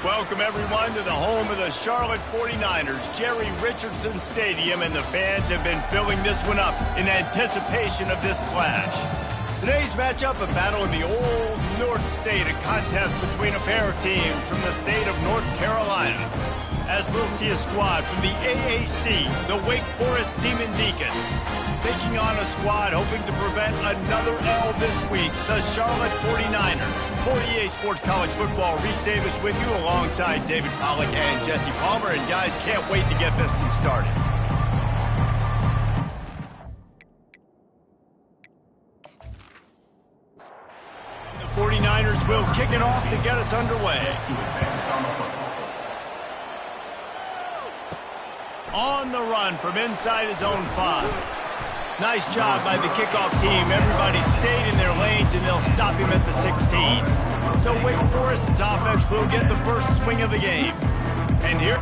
Welcome, everyone, to the home of the Charlotte 49ers, Jerry Richardson Stadium, and the fans have been filling this one up in anticipation of this clash. Today's matchup, a battle in the old North State, a contest between a pair of teams from the state of North Carolina. As we'll see a squad from the AAC, the Wake Forest Demon Deacons, taking on a squad hoping to prevent another L this week, the Charlotte 49ers. For EA Sports College Football, Reese Davis with you alongside David Pollack and Jesse Palmer. And guys, can't wait to get this one started. The 49ers will kick it off to get us underway. On the run from inside his own 5. Nice job by the kickoff team. Everybody stayed in their lanes, and they'll stop him at the 16. So Wake Forest's offense will get the first swing of the game. And here,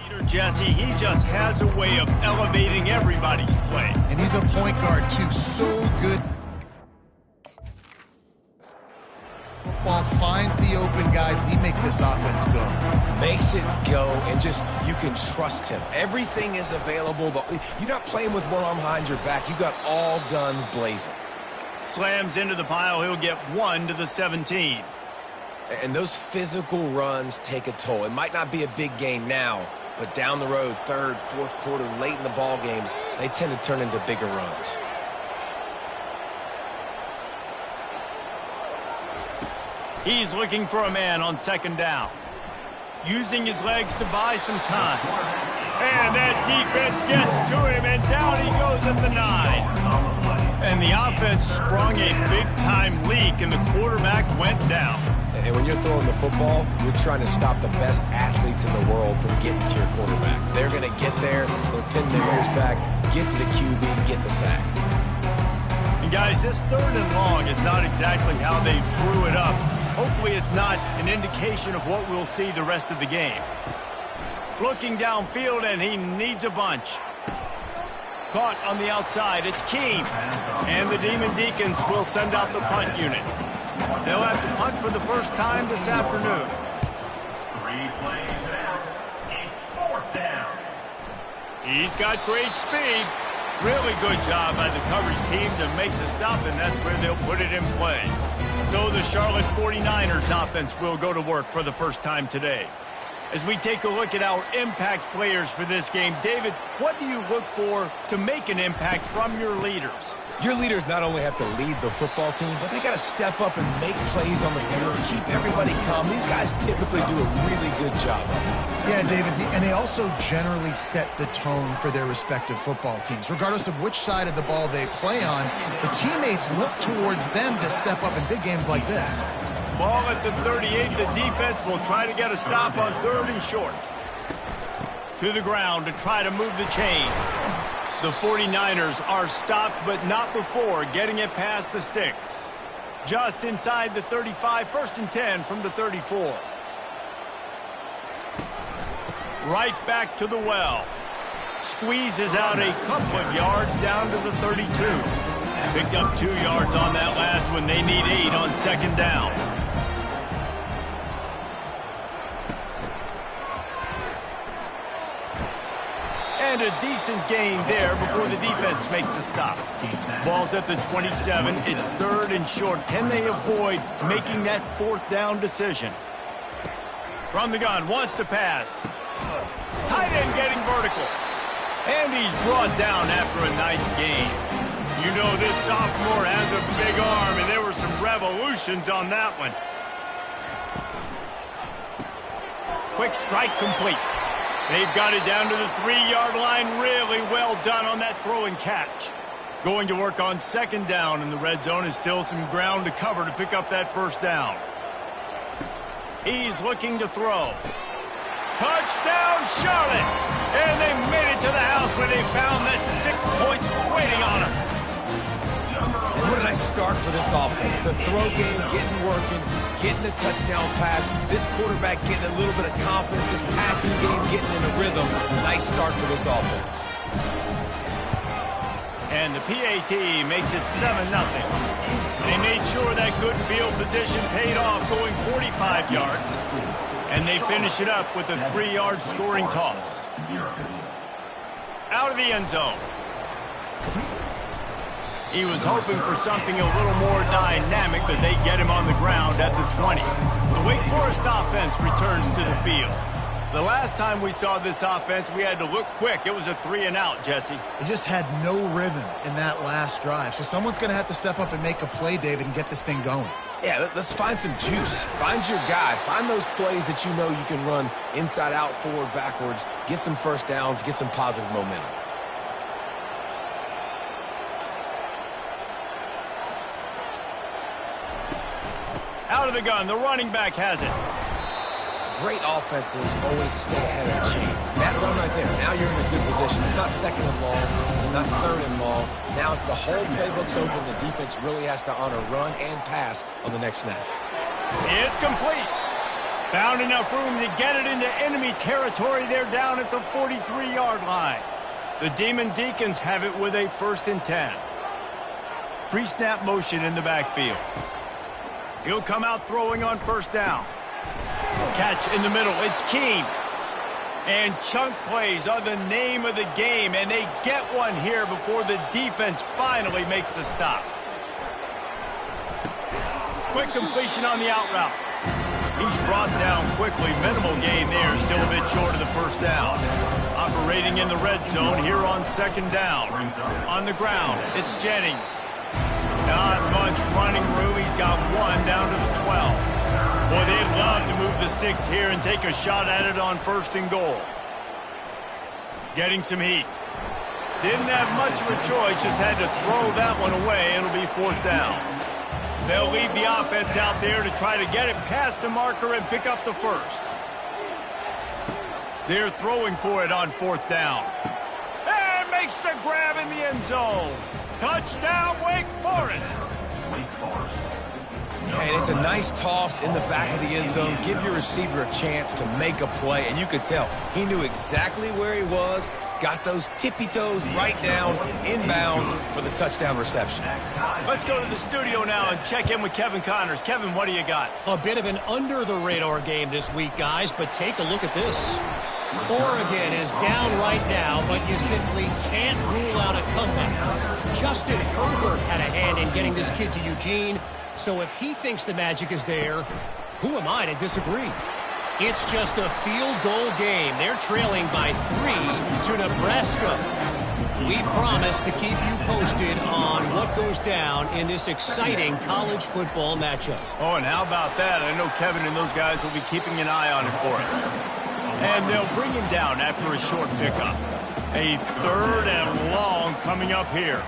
leader Jesse, he just has a way of elevating everybody's play. And he's a point guard, too. So good. Football finds the open guys, and he makes this offense go. Makes it go, and just, you can trust him. Everything is available. You're not playing with one arm behind your back. You got all guns blazing. Slams into the pile. He'll get 1 to the 17. And those physical runs take a toll. It might not be a big gain now, but down the road, third, fourth quarter, late in the ball games, they tend to turn into bigger runs. He's looking for a man on second down. Using his legs to buy some time. And that defense gets to him, and down he goes at the 9. And the offense sprung a big-time leak, and the quarterback went down. And when you're throwing the football, you're trying to stop the best athletes in the world from getting to your quarterback. They're going to get there, they'll pin their ears back, get to the QB, get the sack. And guys, this 3rd and long is not exactly how they drew it up. Hopefully it's not an indication of what we'll see the rest of the game. Looking downfield, and he needs a bunch. Caught on the outside, it's Keene. And the Demon Deacons will send out the punt unit. They'll have to punt for the first time this afternoon. 3 plays down. It's 4th down. He's got great speed. Really good job by the coverage team to make the stop, and that's where they'll put it in play. So the Charlotte 49ers offense will go to work for the first time today. As we take a look at our impact players for this game, David, what do you look for to make an impact from your leaders? Your leaders not only have to lead the football team, but they got to step up and make plays on the field, keep everybody calm. These guys typically do a really good job of it. Yeah, David, and they also generally set the tone for their respective football teams. Regardless of which side of the ball they play on, the teammates look towards them to step up in big games like this. Ball at the 38, the defense will try to get a stop on 3rd and short. To the ground to try to move the chains. The 49ers are stopped, but not before getting it past the sticks. Just inside the 35, 1st and 10 from the 34. Right back to the well. Squeezes out a couple of yards down to the 32. Picked up 2 yards on that last one. They need 8 on 2nd down. And a decent gain there before the defense makes the stop. Ball's at the 27. It's 3rd and short. Can they avoid making that 4th down decision? From the gun, wants to pass. Tight end getting vertical. And he's brought down after a nice gain. You know this sophomore has a big arm, and there were some revolutions on that one. Quick strike complete. They've got it down to the 3-yard line. Really well done on that throw and catch. Going to work on 2nd down, and the red zone is still some ground to cover to pick up that 1st down. He's looking to throw. Touchdown, Charlotte! And they made it to the house where they found that 6 points waiting on them. And what a nice start for this offense. The throw game getting working, getting the touchdown pass. This quarterback getting a little bit of confidence. This passing game getting in a rhythm. Nice start for this offense. And the PAT makes it 7-0. They made sure that good field position paid off, going 45 yards. And they finish it up with a 3-yard scoring toss. Out of the end zone. He was hoping for something a little more dynamic, but they get him on the ground at the 20. The Wake Forest offense returns to the field. The last time we saw this offense, we had to look quick. It was a 3-and-out, Jesse. They just had no rhythm in that last drive. So someone's going to have to step up and make a play, David, and get this thing going. Yeah, let's find some juice. Find your guy. Find those plays that you know you can run inside out, forward, backwards. Get some first downs. Get some positive momentum. Out of the gun, the running back has it. Great offenses always stay ahead of the chains. That run right there, now you're in a good position. It's not second and long. It's not third and long. Now it's the whole playbook's open. The defense really has to honor run and pass on the next snap. It's complete. Found enough room to get it into enemy territory. They're down at the 43-yard line. The Demon Deacons have it with a 1st and 10. Pre-snap motion in the backfield. He'll come out throwing on 1st down. Catch in the middle. It's Keene. And chunk plays are the name of the game, and they get one here before the defense finally makes the stop. Quick completion on the out route. He's brought down quickly. Minimal gain there. Still a bit short of the 1st down. Operating in the red zone here on 2nd down. On the ground, it's Jennings. Not much running room. He's got one down to the 12. Boy, they'd love to move the sticks here and take a shot at it on 1st and goal. Getting some heat. Didn't have much of a choice, just had to throw that one away. It'll be 4th down. They'll lead the offense out there to try to get it past the marker and pick up the 1st. They're throwing for it on 4th down. And makes the grab in the end zone. Touchdown, Wake Forest. And it's a nice toss in the back of the end zone. Give your receiver a chance to make a play, and you could tell he knew exactly where he was, got those tippy toes right down, inbounds for the touchdown reception. Let's go to the studio now and check in with Kevin Connors. Kevin, what do you got? A bit of an under-the-radar game this week, guys, but take a look at this. Oregon is down right now, but you simply can't rule out a comeback. Justin Herbert had a hand in getting this kid to Eugene, so if he thinks the magic is there, who am I to disagree? It's just a field goal game. They're trailing by 3 to Nebraska. We promise to keep you posted on what goes down in this exciting college football matchup. Oh, and how about that? I know Kevin and those guys will be keeping an eye on it for us. And they'll bring him down after a short pickup. A 3rd and long coming up here.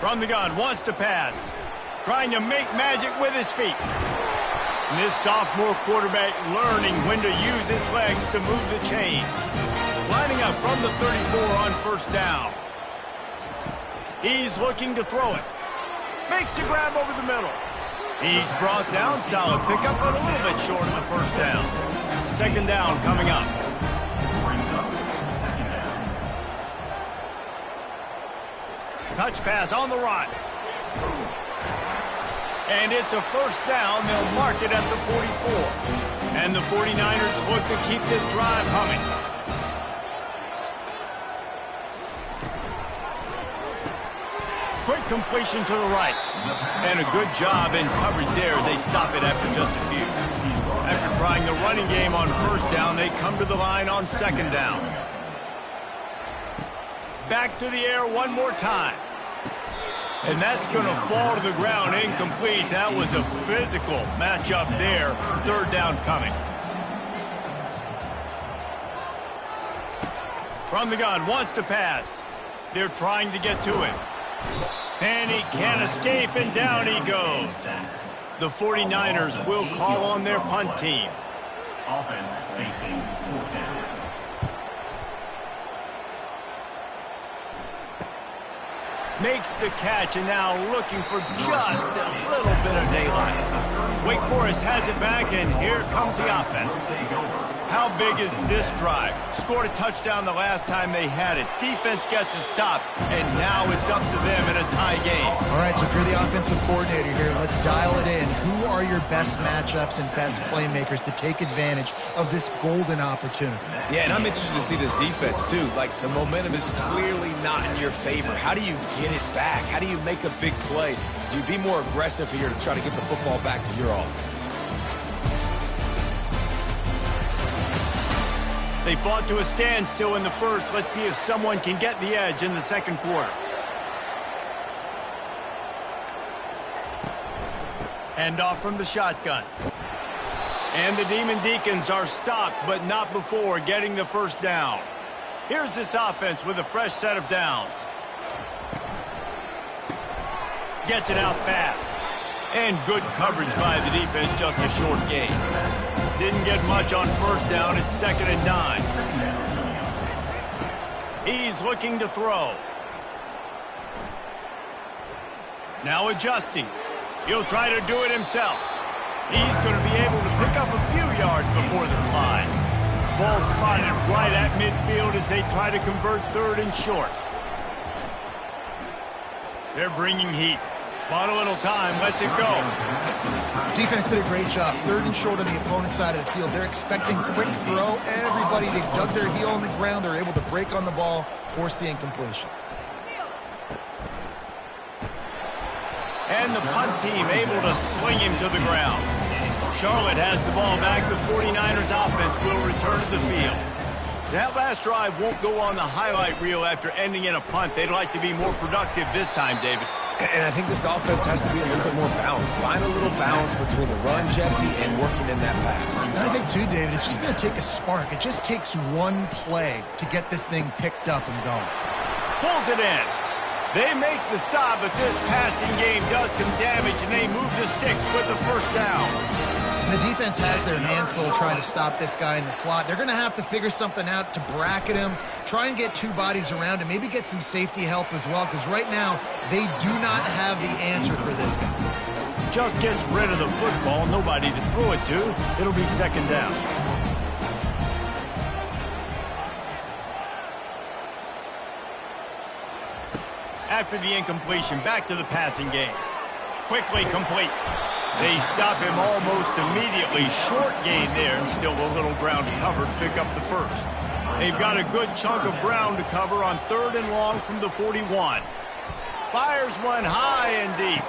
From the gun, wants to pass. Trying to make magic with his feet. And this sophomore quarterback learning when to use his legs to move the chains. Lining up from the 34 on 1st down. He's looking to throw it. Makes the grab over the middle. He's brought down, solid pickup, but a little bit short of the 1st down. 2nd down coming up. Touch pass on the run. And it's a 1st down. They'll mark it at the 44. And the 49ers look to keep this drive humming. Quick completion to the right. And a good job in coverage there. They stop it after just a few. After trying the running game on 1st down, they come to the line on 2nd down. Back to the air one more time. And that's going to fall to the ground incomplete. That was a physical matchup there. 3rd down coming. From the gun, wants to pass. They're trying to get to him. And he can't escape, and down he goes. The 49ers will call on their punt team. Offense facing 4th down. Makes the catch, and now looking for just a little bit of daylight. Wake Forest has it back, and here comes the offense. How big is this drive? Scored a touchdown the last time they had it. Defense gets a stop, and now it's up to them in a tie game. All right, so if you're the offensive coordinator here, let's dial it in. Who are your best matchups and best playmakers to take advantage of this golden opportunity? Yeah, and I'm interested to see this defense, too. Like, the momentum is clearly not in your favor. How do you get it back? How do you make a big play? Do you be more aggressive here to try to get the football back to your offense? They fought to a standstill in the first. Let's see if someone can get the edge in the second quarter. Hand off from the shotgun. And the Demon Deacons are stopped, but not before getting the first down. Here's this offense with a fresh set of downs. Gets it out fast. And good coverage by the defense, just a short gain. Didn't get much on first down. It's 2nd and 9. He's looking to throw. Now adjusting. He'll try to do it himself. He's going to be able to pick up a few yards before the slide. Ball spotted right at midfield as they try to convert 3rd and short. They're bringing heat. Bought a little time, lets it go. Defense did a great job. 3rd and short on the opponent's side of the field. They're expecting quick throw. Everybody, they dug their heel on the ground. They're able to break on the ball, force the incompletion. And the punt team able to sling him to the ground. Charlotte has the ball back. The 49ers offense will return to the field. That last drive won't go on the highlight reel after ending in a punt. They'd like to be more productive this time, David. And I think this offense has to be a little bit more balanced. Find a little balance between the run, Jesse, and working in that pass. And I think, too, David, it's just going to take a spark. It just takes one play to get this thing picked up and going. Pulls it in. They make the stop, but this passing game does some damage, and they move the sticks with the first down. And the defense has their hands full trying to stop this guy in the slot. They're going to have to figure something out to bracket him, try and get 2 bodies around him, maybe get some safety help as well, because right now they do not have the answer for this guy. Just gets rid of the football, nobody to throw it to. It'll be 2nd down. After the incompletion, back to the passing game. Quickly complete. They stop him almost immediately. Short gain there, and still a little ground to cover to pick up the first. They've got a good chunk of ground to cover on 3rd and long from the 41. Fires one high and deep.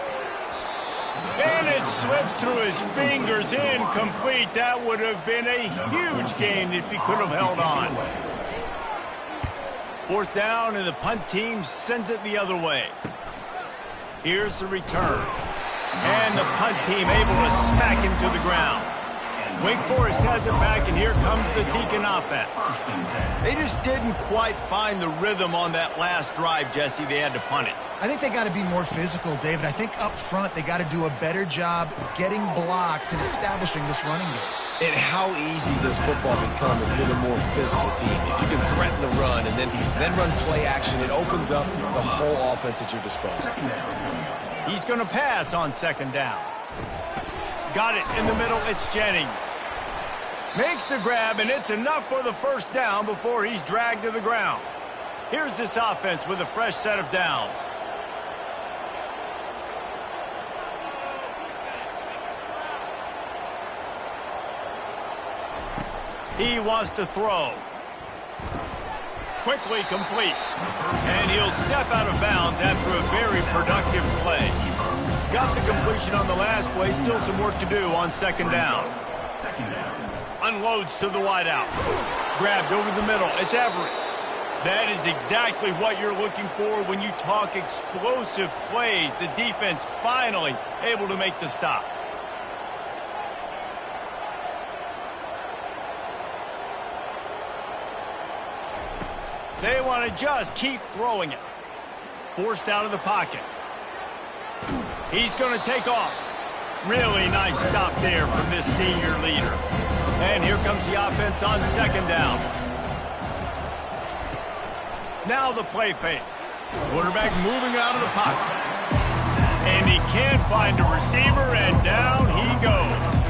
And it slips through his fingers, incomplete. That would have been a huge gain if he could have held on. 4th down, and the punt team sends it the other way. Here's the return. And the punt team able to smack him to the ground. Wake Forest has it back, and here comes the Deacon offense. They just didn't quite find the rhythm on that last drive, Jesse. They had to punt it. I think they got to be more physical, David. I think up front they got to do a better job getting blocks and establishing this running game. And how easy does football become if you're the more physical team? If you can threaten the run and then run play action, it opens up the whole offense at your disposal. He's going to pass on 2nd down. Got it in the middle. It's Jennings. Makes the grab, and it's enough for the first down before he's dragged to the ground. Here's this offense with a fresh set of downs. He wants to throw. Quickly complete. And he'll step out of bounds after a very productive play. Got the completion on the last play. Still some work to do on 2nd down. Unloads to the wideout. Grabbed over the middle. It's Everett. That is exactly what you're looking for when you talk explosive plays. The defense finally able to make the stop. They want to just keep throwing it. Forced out of the pocket. He's going to take off. Really nice stop there from this senior leader. And here comes the offense on 2nd down. Now the play fake. Quarterback moving out of the pocket. And he can't find a receiver, and down he goes.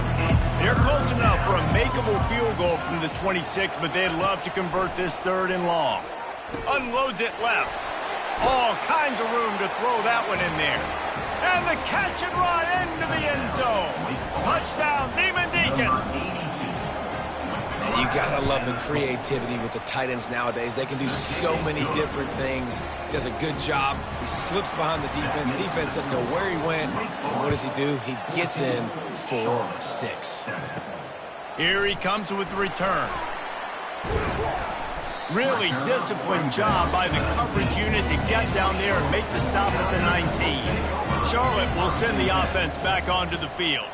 They're close enough for a makeable field field goal from the 26, but they'd love to convert this 3rd and long. Unloads it left. All kinds of room to throw that one in there. And the catch and run into the end zone. Touchdown, Demon Deacons. And you gotta love the creativity with the tight ends nowadays. They can do so many different things. He does a good job. He slips behind the defense. Defense doesn't know where he went. And what does he do? He gets in for 6. Here he comes with the return. Really disciplined job by the coverage unit to get down there and make the stop at the 19. Charlotte will send the offense back onto the field.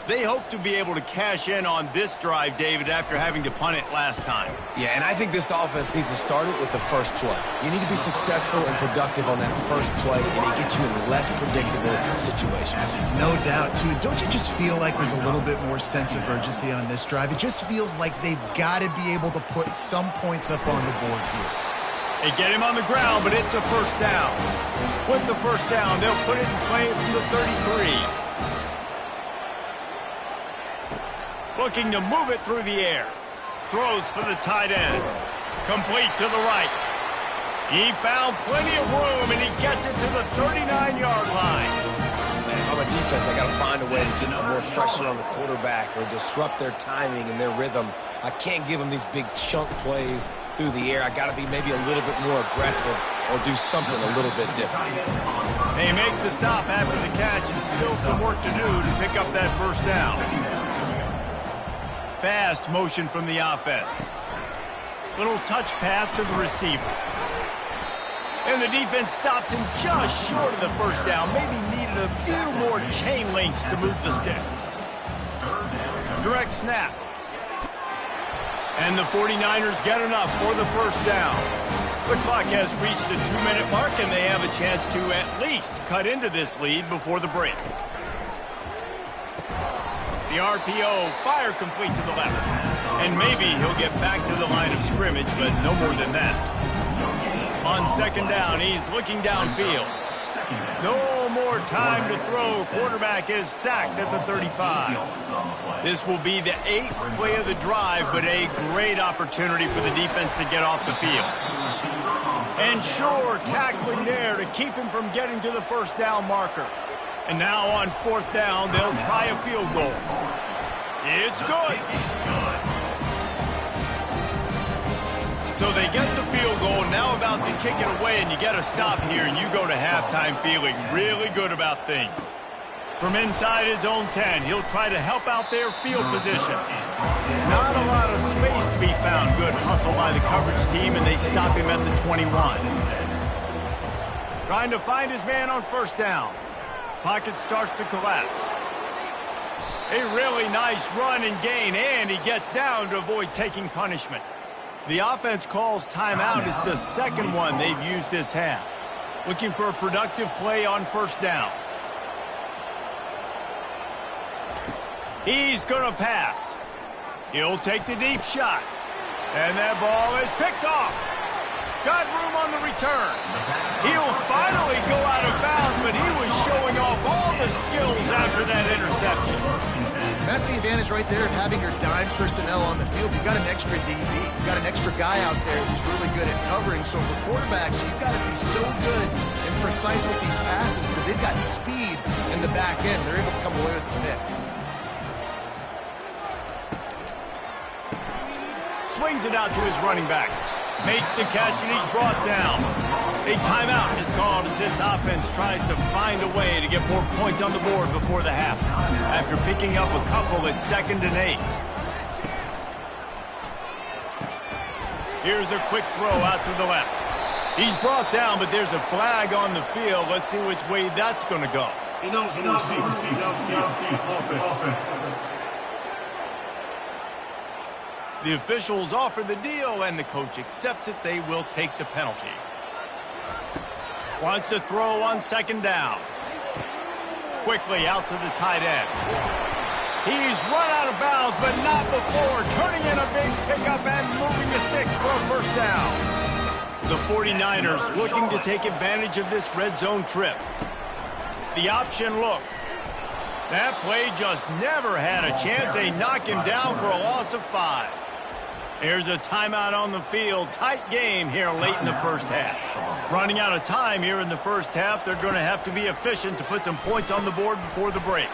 They hope to be able to cash in on this drive, David, after having to punt it last time. Yeah, and I think this offense needs to start it with the first play. You need to be successful and productive on that first play, and it gets you in less predictable situations. No doubt, too. Don't you just feel like there's a little bit more sense of urgency on this drive? It just feels like they've got to be able to put some points up on the board here. They get him on the ground, but it's a first down. With the first down, they'll put it in play from the 33. Looking to move it through the air. Throws for the tight end. Complete to the right. He found plenty of room, and he gets it to the 39-yard line. Man, if I'm a defense, I got to find a way to get some more pressure on the quarterback or disrupt their timing and their rhythm. I can't give them these big chunk plays through the air. I got to be maybe a little bit more aggressive or do something a little bit different. They make the stop after the catch and still some work to do to pick up that first down. Fast motion from the offense. Little touch pass to the receiver. And the defense stops him just short of the first down. Maybe needed a few more chain links to move the sticks. Direct snap. And the 49ers get enough for the first down. The clock has reached the 2-minute mark, and they have a chance to at least cut into this lead before the break. The RPO, fire complete to the left. And maybe he'll get back to the line of scrimmage, but no more than that. On second down, he's looking downfield. No more time to throw. Quarterback is sacked at the 35. This will be the 8th play of the drive, but a great opportunity for the defense to get off the field. And sure, tackling there to keep him from getting to the first down marker. And now on 4th down, they'll try a field goal. It's good. So they get the field goal, now about to kick it away, and you get a stop here, and you go to halftime feeling really good about things. From inside his own 10, he'll try to help out their field position. Not a lot of space to be found. Good hustle by the coverage team, and they stop him at the 21. Trying to find his man on first down. Pocket starts to collapse. A really nice run and gain, and he gets down to avoid taking punishment. The offense calls timeout. It's the second one they've used this half. Looking for a productive play on first down. He's going to pass. He'll take the deep shot. And that ball is picked off. Got room on the return. He'll finally go out of bounds, but he was showing off all the skills after that interception. That's the advantage right there of having your dime personnel on the field. You've got an extra DB. You've got an extra guy out there who's really good at covering. So for quarterbacks, you've got to be so good and precise with these passes because they've got speed in the back end. They're able to come away with the pick. Swings it out to his running back. Makes the catch, and he's brought down. A timeout is called as this offense tries to find a way to get more points on the board before the half. After picking up a couple at 2nd and 8. Here's a quick throw out to the left. He's brought down, but there's a flag on the field. Let's see which way that's going to go. The officials offer the deal, and the coach accepts it. They will take the penalty. Wants to throw on 2nd down. Quickly out to the tight end. He's run out of bounds, but not before turning in a big pickup and moving the sticks for a first down. The 49ers looking to take advantage of this red zone trip. The option look. That play just never had a chance. They knock him down for a loss of 5. Here's a timeout on the field. Tight game here late in the first half. Running out of time here in the first half. They're going to have to be efficient to put some points on the board before the break.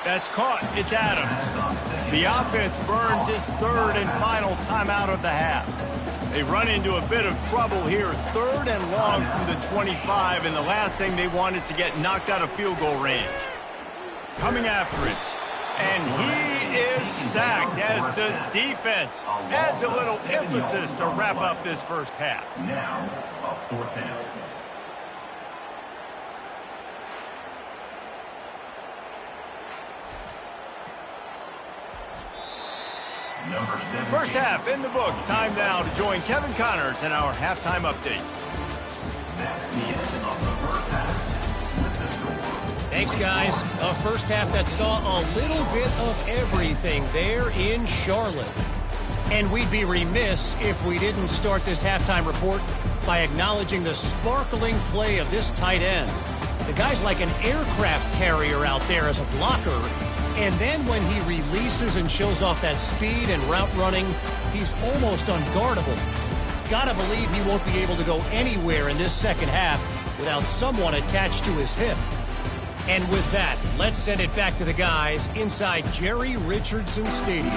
That's caught. It's Adams. The offense burns its third and final timeout of the half. They run into a bit of trouble here. 3rd and long from the 25, and the last thing they want is to get knocked out of field goal range. Coming after it. And he is sacked as the defense adds a little emphasis to wrap up this first half. Now, a 4th down. Number 17. First half in the books. Time now to join Kevin Connors in our halftime update. That's the end of the first half. With the score. Thanks, guys. A first half that saw a little bit of everything there in Charlotte. And we'd be remiss if we didn't start this halftime report by acknowledging the sparkling play of this tight end. The guy's like an aircraft carrier out there as a blocker. And then when he releases and shows off that speed and route running, he's almost unguardable. Gotta believe he won't be able to go anywhere in this second half without someone attached to his hip. And with that, let's send it back to the guys inside Jerry Richardson Stadium.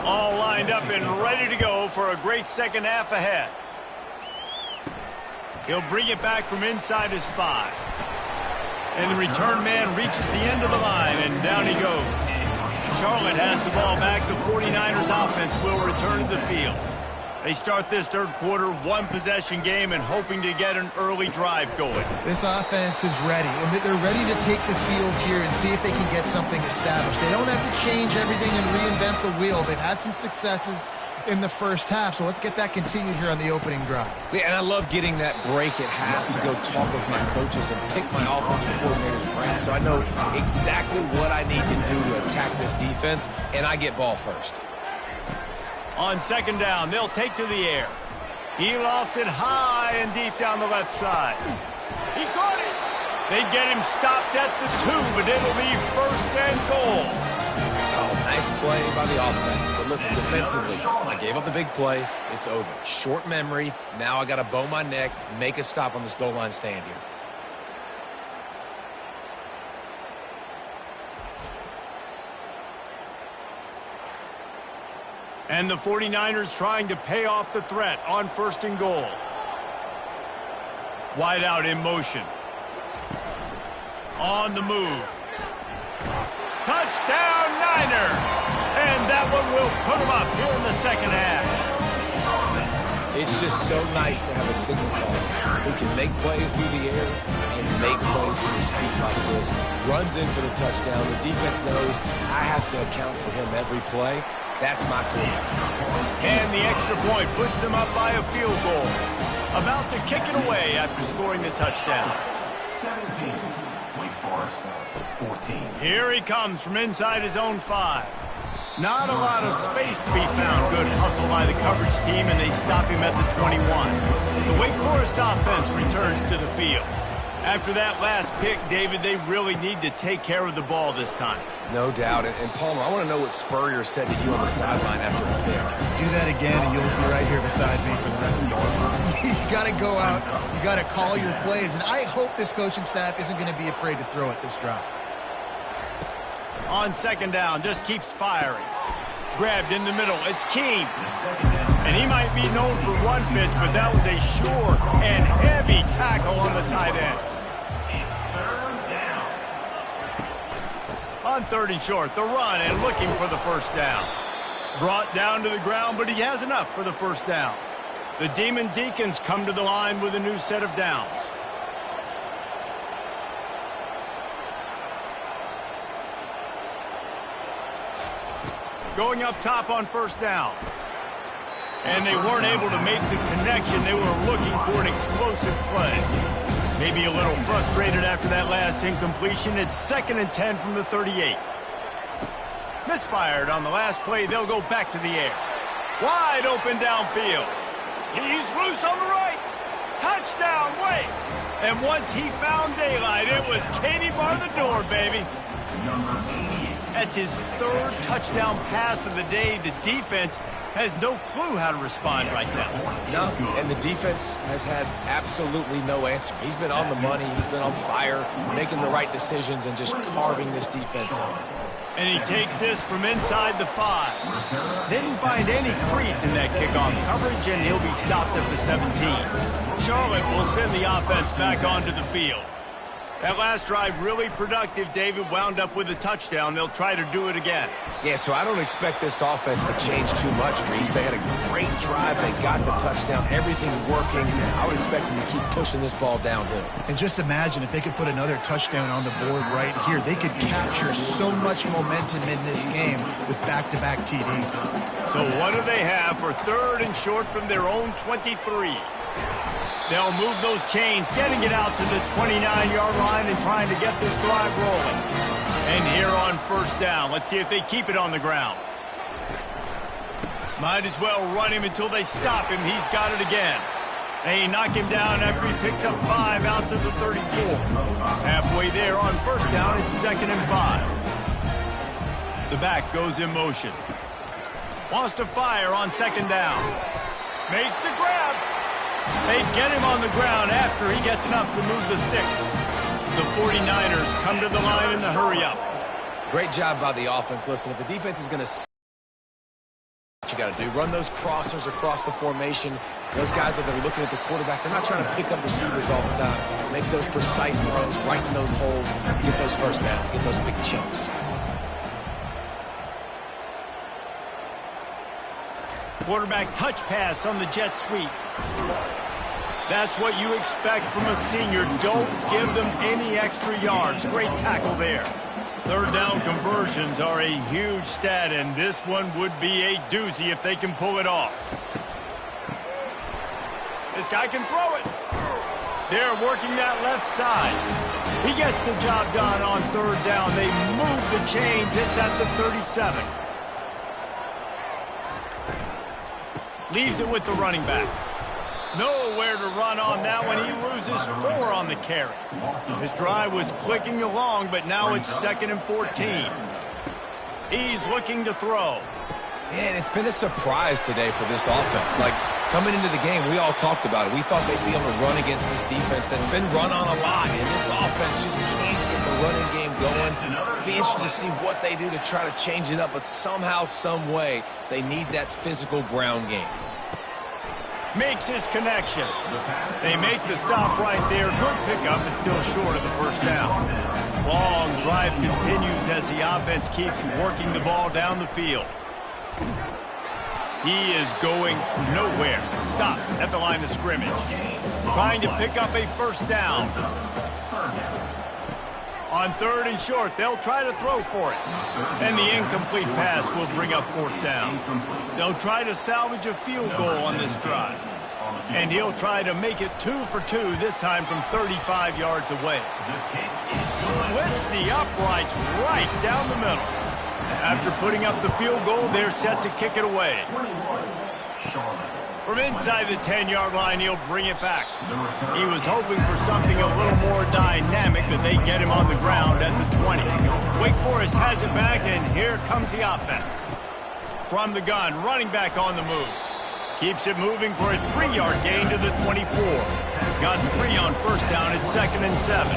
All lined up and ready to go for a great second half ahead. He'll bring it back from inside his 5. And the return man reaches the end of the line, and down he goes. Charlotte has the ball back. The 49ers offense will return to the field. They start this third quarter, 1-possession game, and hoping to get an early drive going. This offense is ready, and they're ready to take the field here and see if they can get something established. They don't have to change everything and reinvent the wheel. They've had some successes in the first half, so let's get that continued here on the opening drive. Yeah, and I love getting that break at half to go talk with my coaches and pick my offensive coordinator's brain so I know exactly what I need to do to attack this defense, and I get ball first. On second down, they'll take to the air. He lofts it high and deep down the left side. He caught it. They get him stopped at the 2, but it'll be 1st and goal. Oh, nice play by the offense. But listen, defensively, I gave up the big play. It's over. Short memory. Now I got to bow my neck, make a stop on this goal line stand here. And the 49ers trying to pay off the threat on 1st and goal. Wide out in motion. On the move. Touchdown Niners! And that one will put them up here in the second half. It's just so nice to have a signal caller who can make plays through the air and make plays with his feet like this. Runs in for the touchdown. The defense knows I have to account for him every play. That's my quarterback. And the extra point puts them up by a field goal. About to kick it away after scoring the touchdown. 17, Wake Forest, 14. Here he comes from inside his own 5. Not a lot of space to be found. Good hustle by the coverage team, and they stop him at the 21. The Wake Forest offense returns to the field. After that last pick, David, they really need to take care of the ball this time. No doubt. And Palmer, I want to know what Spurrier said to you on the sideline after the pick. Do that again, and you'll be right here beside me for the rest of the game. You got to go out. You got to call your plays. And I hope this coaching staff isn't going to be afraid to throw it this drive. On second down, just keeps firing. Grabbed in the middle. It's Keene. And he might be known for one pitch, but that was a sure and heavy tackle on the tight end. On 3rd and short, the run and looking for the first down. Brought down to the ground, but he has enough for the first down. The Demon Deacons come to the line with a new set of downs. Going up top on first down. And they weren't able to make the connection. They were looking for an explosive play. Maybe a little frustrated after that last incompletion. It's 2nd and 10 from the 38. Misfired on the last play. They'll go back to the air. Wide open downfield. He's loose on the right. Touchdown, Wake. And once he found daylight, it was Katie bar the door, baby. That's his 3rd touchdown pass of the day. The defense has no clue how to respond right now. No, and the defense has had absolutely no answer. He's been on the money. He's been on fire, making the right decisions and just carving this defense up. And he takes this from inside the 5. Didn't find any crease in that kickoff coverage, and he'll be stopped at the 17. Charlotte will send the offense back onto the field. That last drive really productive. David wound up with a touchdown. They'll try to do it again. Yeah, so I don't expect this offense to change too much, Reese. They had a great drive. They got the touchdown. Everything working. I would expect them to keep pushing this ball downhill. And just imagine if they could put another touchdown on the board right here. They could capture so much momentum in this game with back-to-back TDs. So what do they have for 3rd and short from their own 23? They'll move those chains, getting it out to the 29-yard line and trying to get this drive rolling. And here on 1st down, let's see if they keep it on the ground. Might as well run him until they stop him. He's got it again. They knock him down after he picks up 5 out to the 34. Halfway there on 1st down, it's 2nd and 5. The back goes in motion. Wants to fire on 2nd down. Makes the grab. They get him on the ground after he gets enough to move the sticks. The 49ers come to the line in the hurry-up. Great job by the offense. Listen, if the defense is going to what you got to do, run those crossers across the formation. Those guys that are looking at the quarterback, they're not trying to pick up receivers all the time. Make those precise throws, right in those holes, get those 1st downs, get those big chunks. Quarterback touch pass on the jet sweep. That's what you expect from a senior. Don't give them any extra yards. Great tackle there. 3rd down conversions are a huge stat, and this one would be a doozy if they can pull it off. This guy can throw it. They're working that left side. He gets the job done on 3rd down. They move the chains. It's at the 37. Leaves it with the running back. Nowhere to run on that one. He loses 4 on the carry. His drive was clicking along, but now it's 2nd and 14. He's looking to throw. And it's been a surprise today for this offense. Like, coming into the game, we all talked about it. We thought they'd be able to run against this defense that's been run on a lot, and this offense just can't get the running game going. It'll be interesting to see what they do to try to change it up, but somehow, some way, they need that physical ground game. Makes his connection. They make the stop right there. Good pickup, but still short of the 1st down. Long drive continues as the offense keeps working the ball down the field. He is going nowhere. Stop at the line of scrimmage. Trying to pick up a 1st down. On 3rd and short, they'll try to throw for it. And the incomplete pass will bring up 4th down. They'll try to salvage a field goal on this drive. And he'll try to make it 2 for 2, this time from 35 yards away. Splits the uprights right down the middle. After putting up the field goal, they're set to kick it away. From inside the 10-yard line, he'll bring it back. He was hoping for something a little more dynamic, but they get him on the ground at the 20. Wake Forest has it back, and here comes the offense. From the gun, running back on the move. Keeps it moving for a 3-yard gain to the 24. Got 3 on 1st down at 2nd and 7.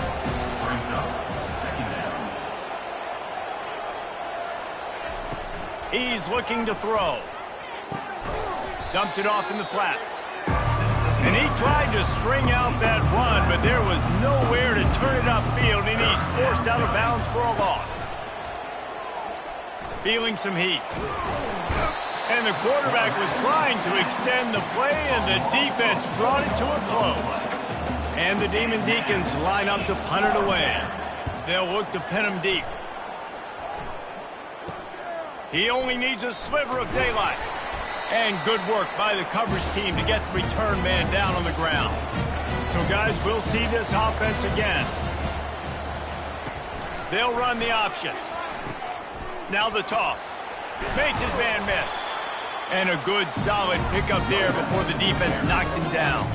He's looking to throw. Dumps it off in the flats. And he tried to string out that run, but there was nowhere to turn it upfield, and he's forced out of bounds for a loss. Feeling some heat. And the quarterback was trying to extend the play, and the defense brought it to a close. And the Demon Deacons line up to punt it away. They'll look to pin him deep. He only needs a sliver of daylight. And good work by the coverage team to get the return man down on the ground. So, guys, we'll see this offense again. They'll run the option. Now the toss. Makes his man miss. And a good, solid pickup there before the defense knocks him down.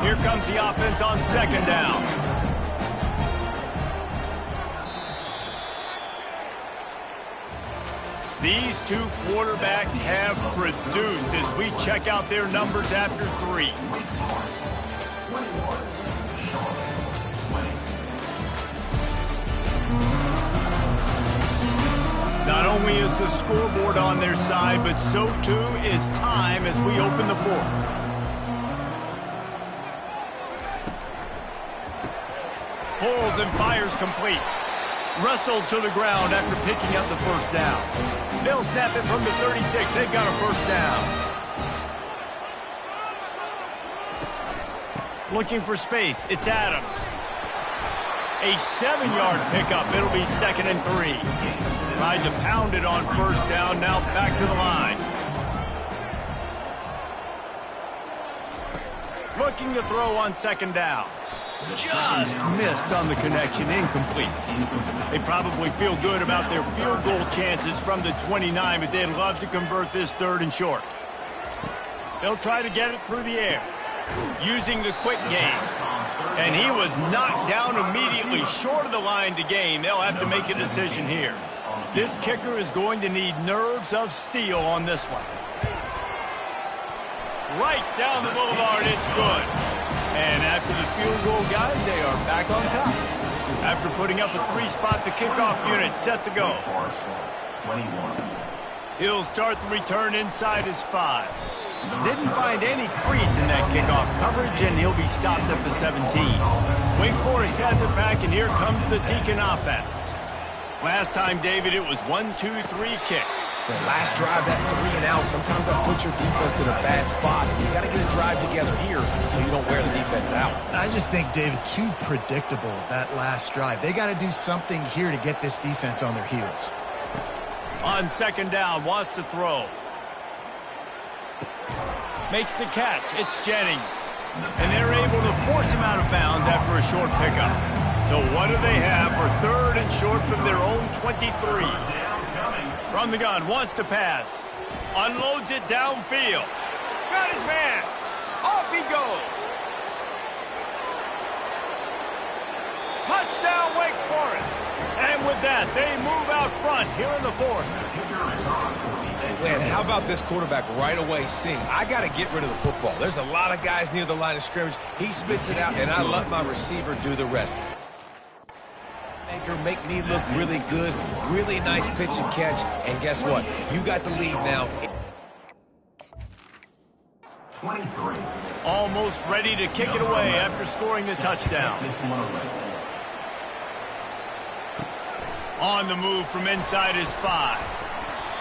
Here comes the offense on 2nd down. These two quarterbacks have produced as we check out their numbers after 3. Not only is the scoreboard on their side, but so too is time as we open the 4th. Pulls and fires complete. Wrestled to the ground after picking up the first down. They'll snap it from the 36. They've got a first down. Looking for space. It's Adams. A 7-yard pickup. It'll be 2nd and 3. Tried to pound it on first down. Now back to the line. Looking to throw on 2nd down. Just missed on the connection, incomplete. They probably feel good about their field goal chances from the 29, but they'd love to convert this 3rd and short. They'll try to get it through the air, using the quick game. And he was knocked down immediately short of the line to gain. They'll have to make a decision here. This kicker is going to need nerves of steel on this one. Right down the boulevard, it's good. And after the field goal, guys, they are back on top. After putting up a 3-spot, the kickoff unit set to go. He'll start the return inside his 5. Didn't find any crease in that kickoff coverage, and he'll be stopped at the 17. Wake Forest has it back, and here comes the Deacon offense. Last time, David, it was 1-2-3 kick. The last drive, that 3 and out, sometimes that puts your defense in a bad spot. You got to get a drive together here so you don't wear the defense out. I just think, David, too predictable, that last drive. They got to do something here to get this defense on their heels. On 2nd down, wants to throw. Makes the catch. It's Jennings. And they're able to force him out of bounds after a short pickup. So what do they have for 3rd and short from their own 23? From the gun, wants to pass. Unloads it downfield. Got his man. Off he goes. Touchdown, Wake Forest. And with that, they move out front here in the 4th. Man, how about this quarterback right away seeing, I got to get rid of the football. There's a lot of guys near the line of scrimmage. He spits it out, and I let my receiver do the rest. Make me look really good. Really nice pitch and catch. And guess what? You got the lead now. 23. Almost ready to kick it away after scoring the touchdown. On the move from inside his 5.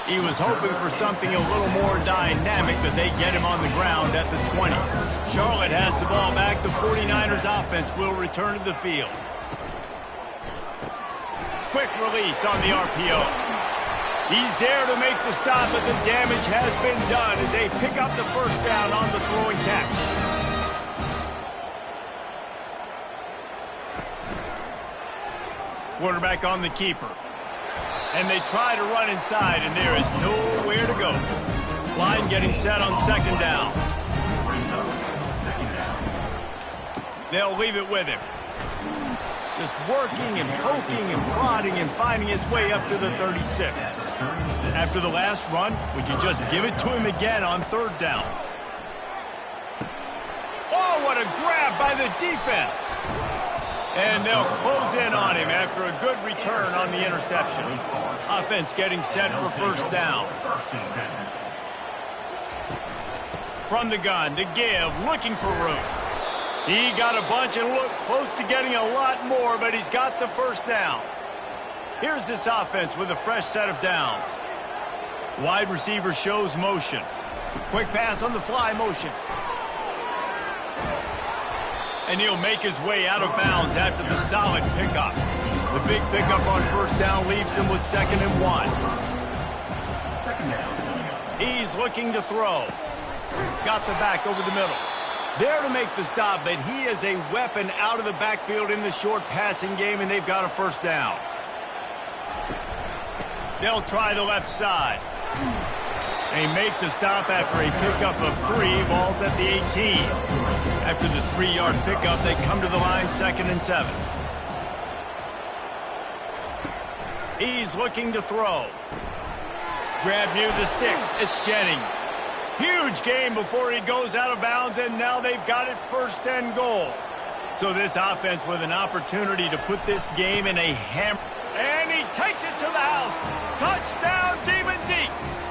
He was hoping for something a little more dynamic, but they get him on the ground at the 20. Charlotte has the ball back. The 49ers offense will return to the field. Quick release on the RPO. He's there to make the stop, but the damage has been done as they pick up the first down on the throwing catch. Quarterback on the keeper. And they try to run inside, and there is nowhere to go. Line getting set on 2nd down. They'll leave it with him. Just working and poking and prodding and finding his way up to the 36. After the last run, would you just give it to him again on 3rd down? Oh, what a grab by the defense. And they'll close in on him after a good return on the interception. Offense getting set for 1st down. From the gun to give, looking for room. He got a bunch and looked close to getting a lot more, but he's got the first down. Here's this offense with a fresh set of downs. Wide receiver shows motion. Quick pass on the fly motion. And he'll make his way out of bounds after the solid pickup. The big pickup on 1st down leaves him with 2nd and 1. He's looking to throw. Got the back over the middle. There to make the stop, but he is a weapon out of the backfield in the short passing game, and they've got a 1st down. They'll try the left side. They make the stop after a pickup of 3, balls at the 18. After the 3-yard pickup, they come to the line 2nd and 7. He's looking to throw. Grab near the sticks. It's Jennings. Huge gain before he goes out of bounds, and now they've got it 1st and goal. So this offense with an opportunity to put this game in a hammer. And he takes it to the house. Touchdown, Demon Deeks.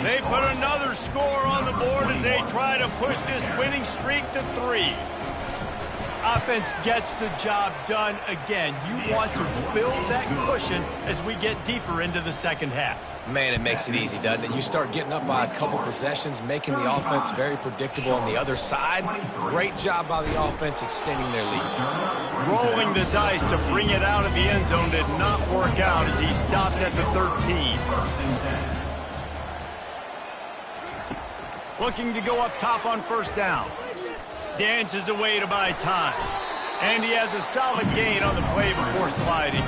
They put another score on the board as they try to push this winning streak to 3. Offense gets the job done again. You want to build that cushion as we get deeper into the second half. Man, it makes it easy, doesn't it? You start getting up by a couple possessions, making the offense very predictable on the other side. Great job by the offense extending their lead. Rolling the dice to bring it out of the end zone did not work out as he stopped at the 13. Looking to go up top on 1st down. Dances away to buy time. And he has a solid gain on the play before sliding.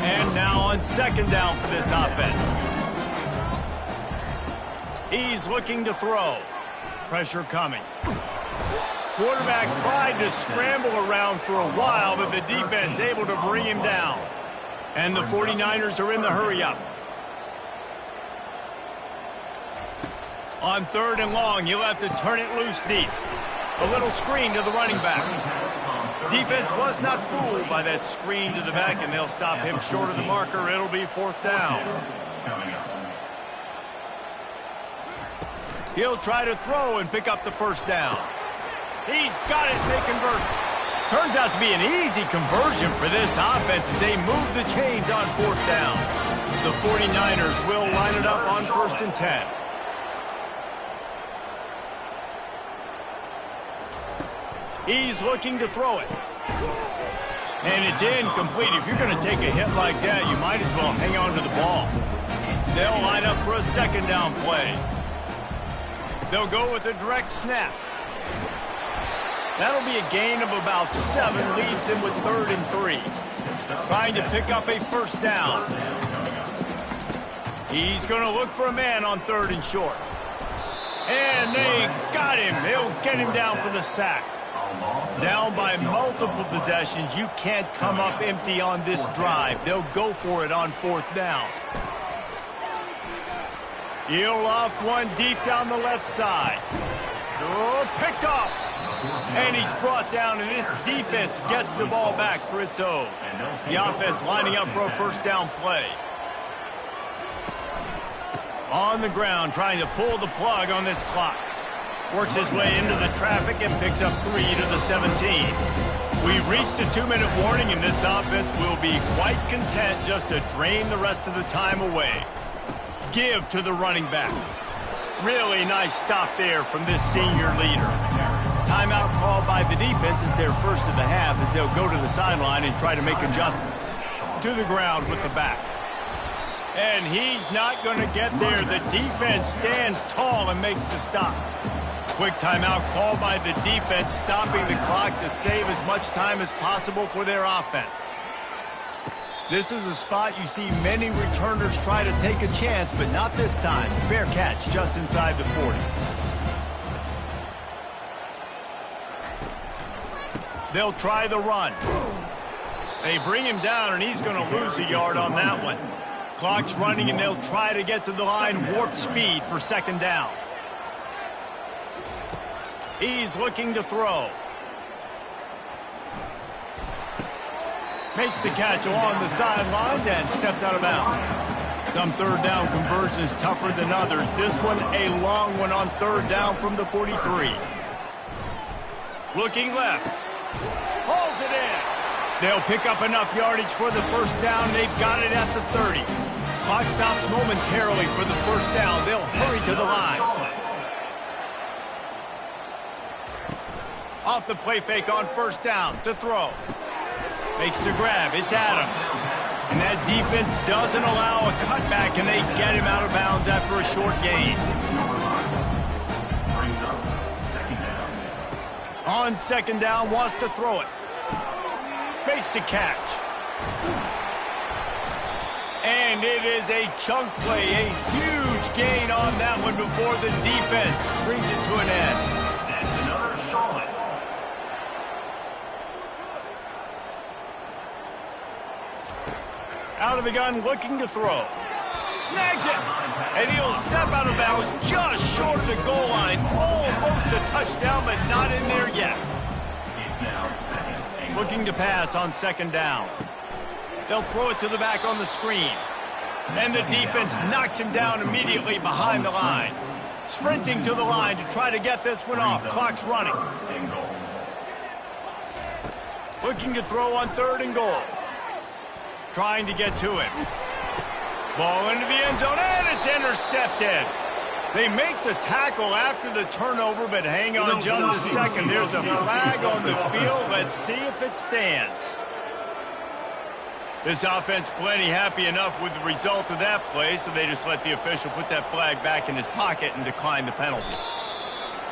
And now on 2nd down for this offense. He's looking to throw. Pressure coming. Quarterback tried to scramble around for a while, but the defense able to bring him down. And the 49ers are in the hurry-up. On 3rd and long, you'll have to turn it loose deep. A little screen to the running back. Defense was not fooled by that screen to the back, and they'll stop him short of the marker. It'll be 4th down. He'll try to throw and pick up the 1st down. He's got it, and they convert. Turns out to be an easy conversion for this offense as they move the chains on 4th down. The 49ers will line it up on 1st and 10. He's looking to throw it. And it's incomplete. If you're going to take a hit like that, you might as well hang on to the ball. They'll line up for a 2nd down play. They'll go with a direct snap. That'll be a gain of about 7, leaves him with 3rd and 3. Trying to pick up a 1st down. He's going to look for a man on 3rd and short. And they got him. They'll get him down for the sack. Down by multiple possessions, you can't come up empty on this drive. They'll go for it on 4th down. He'll loft one deep down the left side. Oh, picked off. And he's brought down, and this defense gets the ball back for its own. The offense lining up for a 1st down play. On the ground, trying to pull the plug on this clock. Works his way into the traffic and picks up 3 to the 17. We've reached a 2-minute warning, and this offense will be quite content just to drain the rest of the time away. Give to the running back. Really nice stop there from this senior leader. Timeout called by the defense is their 1st of the half as they'll go to the sideline and try to make adjustments. To the ground with the back. And he's not going to get there. The defense stands tall and makes the stop. Quick timeout called by the defense, stopping the clock to save as much time as possible for their offense. This is a spot you see many returners try to take a chance, but not this time. Fair catch just inside the 40. They'll try the run. They bring him down, and he's going to lose a yard on that one. Clock's running, and they'll try to get to the line warp speed for 2nd down. He's looking to throw. Makes the catch along the sidelines and steps out of bounds. Some 3rd down conversions tougher than others. This one a long one on 3rd down from the 43. Looking left. Hauls it in. They'll pick up enough yardage for the 1st down. They've got it at the 30. Clock stops momentarily for the 1st down. They'll hurry to the line. Off the play fake on 1st down to throw. Makes the grab. It's Adams. And that defense doesn't allow a cutback, and they get him out of bounds after a short gain. On 2nd down, wants to throw it. Makes the catch. And it is a chunk play, a huge gain on that one before the defense brings it to an end. That's another solid. Out of the gun, looking to throw. Snags it. And he'll step out of bounds just short of the goal line. Almost a touchdown, but not in there yet. Looking to pass on second down. They'll throw it to the back on the screen. And the defense knocks him down immediately behind the line. Sprinting to the line to try to get this one off. Clock's running. Looking to throw on third and goal. Trying to get to it. Ball into the end zone, and it's intercepted. They make the tackle after the turnover, but hang on just a second. There's a flag on the field. Let's see if it stands. This offense plenty happy enough with the result of that play, so they just let the official put that flag back in his pocket and decline the penalty.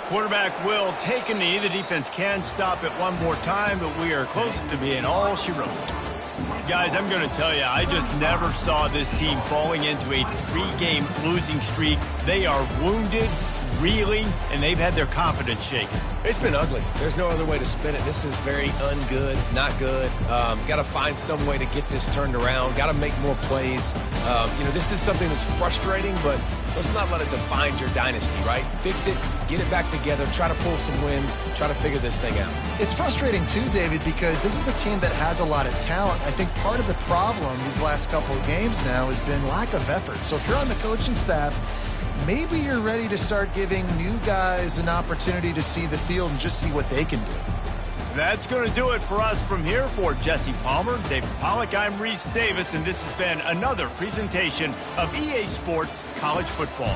Quarterback will take a knee. The defense can stop it one more time, but we are close to being all she wrote. Guys, I'm going to tell you, I just never saw this team falling into a 3-game losing streak. They are wounded, reeling, and they've had their confidence shaken. It's been ugly. There's no other way to spin it. This is very ungood, not good. Got to find some way to get this turned around. Got to make more plays. This is something that's frustrating, but let's not let it define your dynasty, right? Fix it, get it back together, try to pull some wins, try to figure this thing out. It's frustrating too, David, because this is a team that has a lot of talent. I think part of the problem these last couple of games now has been lack of effort. So if you're on the coaching staff, maybe you're ready to start giving new guys an opportunity to see the field and just see what they can do. That's going to do it for us from here. For Jesse Palmer, David Pollack, I'm Reese Davis, and this has been another presentation of EA Sports College Football.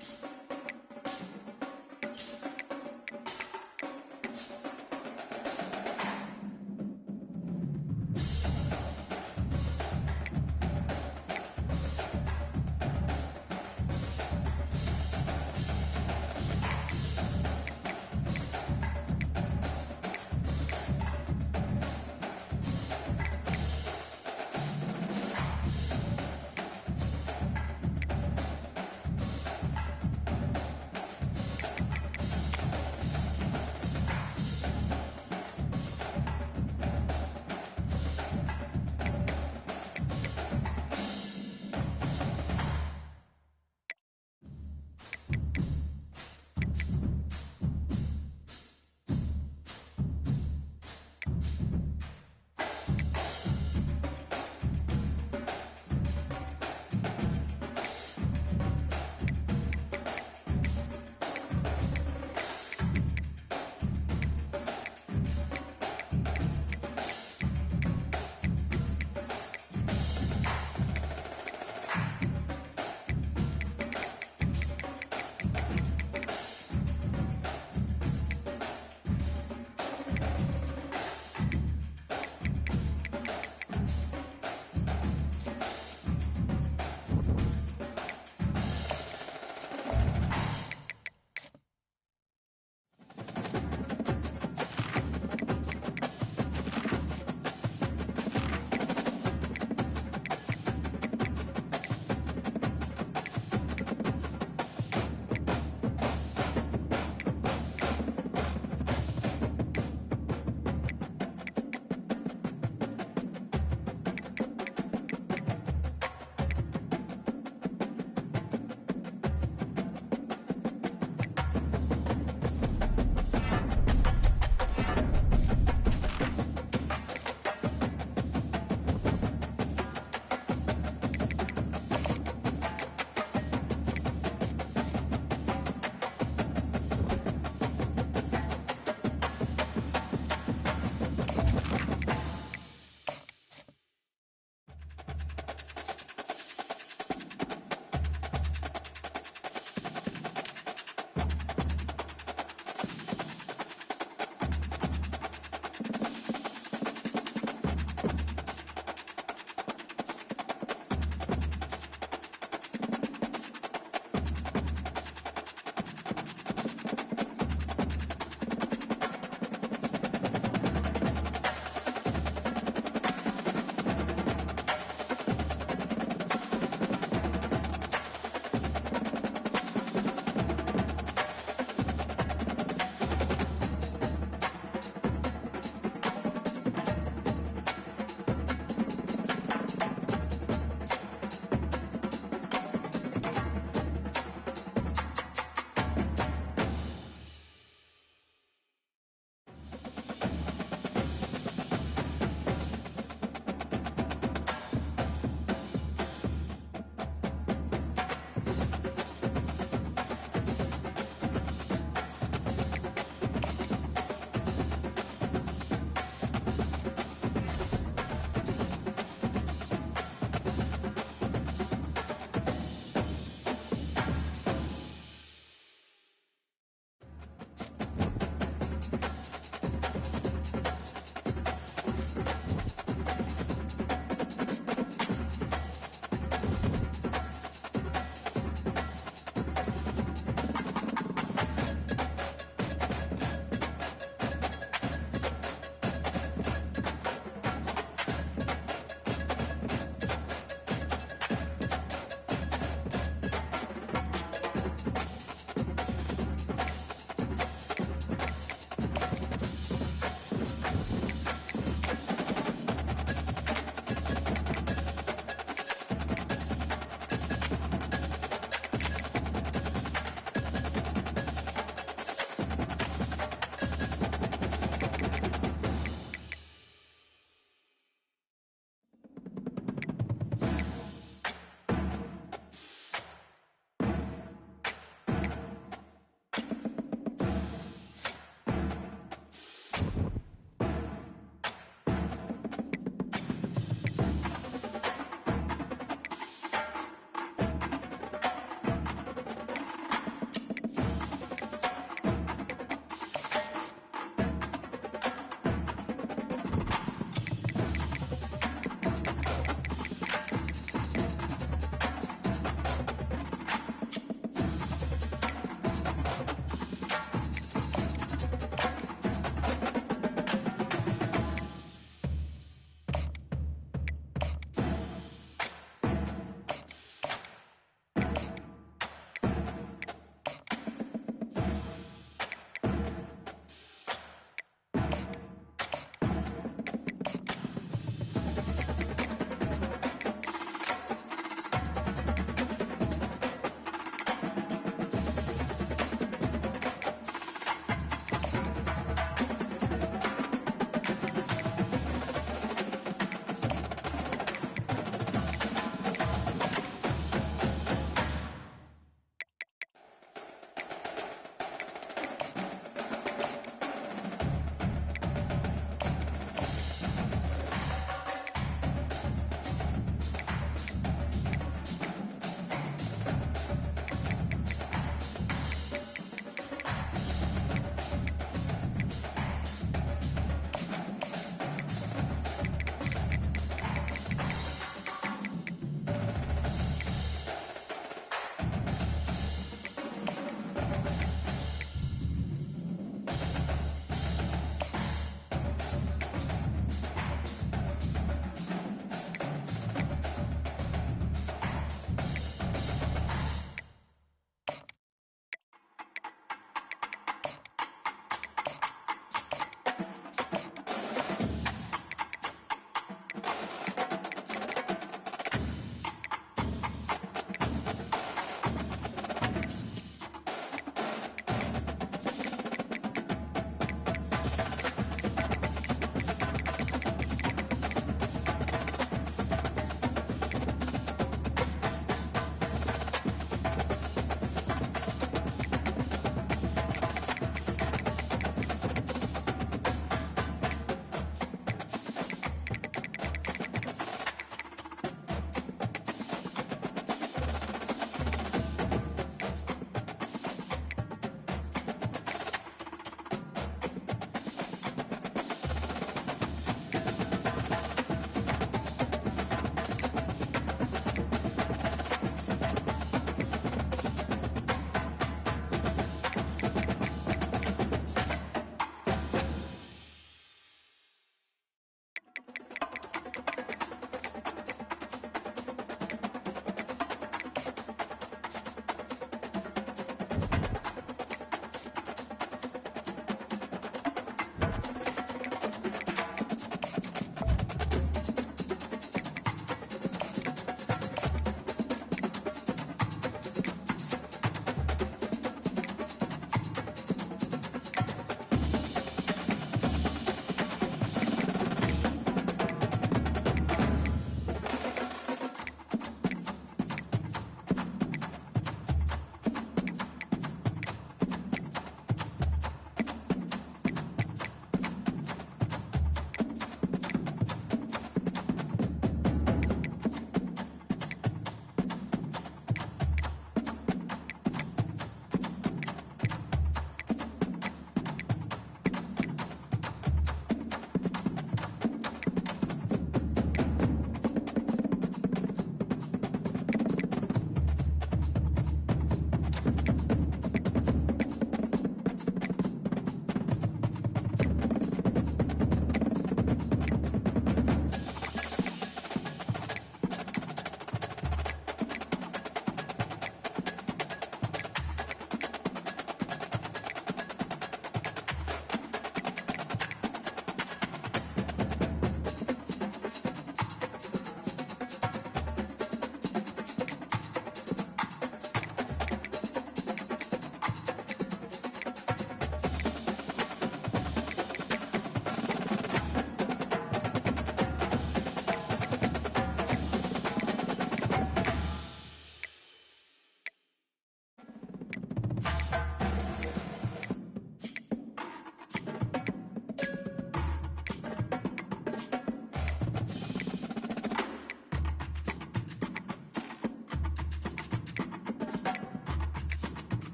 Oregon.